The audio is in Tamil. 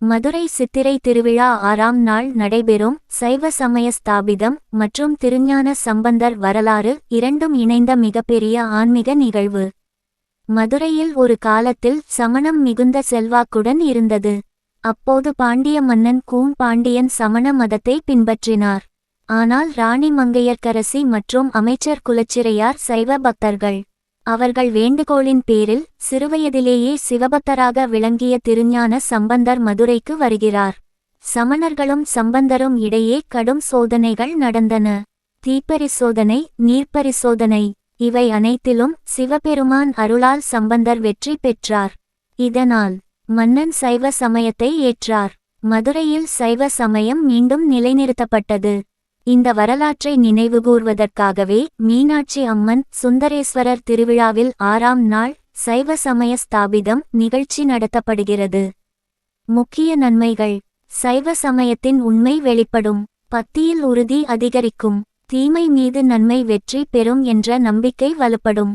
மதுரை சித்திரை திருவிழா 6ஆம் நாள் நடைபெறும் சைவ சமய ஸ்தாபிதம் மற்றும் திருஞான சம்பந்தர் வரலாறு இரண்டும் இணைந்த மிகப்பெரிய ஆன்மீக நிகழ்வு. மதுரையில் ஒரு காலத்தில் சமணம் மிகுந்த செல்வாக்குடன் இருந்தது. அப்போது பாண்டிய மன்னன் கூன் பாண்டியன் சமண மதத்தை பின்பற்றினார். ஆனால் ராணி மங்கையர்க்கரசி மற்றும் அமைச்சர் குலச்சிறையார் சைவ பக்தர்கள். அவர்கள் வேண்டுகோளின் பேரில் சிறுவயதிலேயே சிவபக்தராக விளங்கிய திருஞான சம்பந்தர் மதுரைக்கு வருகிறார். சமணர்களும் சம்பந்தரும் இடையே கடும் சோதனைகள் நடந்தன. தீப்பரிசோதனை, நீர்ப்பரிசோதனை, இவை அனைத்திலும் சிவபெருமான் அருளால் சம்பந்தர் வெற்றி பெற்றார். இதனால் மன்னன் சைவ சமயத்தை ஏற்றார். மதுரையில் சைவ சமயம் மீண்டும் நிலைநிறுத்தப்பட்டது. இந்த வரலாற்றை நினைவுகூர்வதற்காகவே மீனாட்சி அம்மன் சுந்தரேஸ்வரர் திருவிழாவில் 6ஆம் நாள் சைவ சமய ஸ்தாபிதம் நிகழ்ச்சி நடத்தப்படுகிறது. முக்கிய நன்மைகள்: சைவ சமயத்தின் உண்மை வெளிப்படும். பக்தியில் உறுதி அதிகரிக்கும். தீமை மீது நன்மை வெற்றி பெறும் என்ற நம்பிக்கை வலுப்படும்.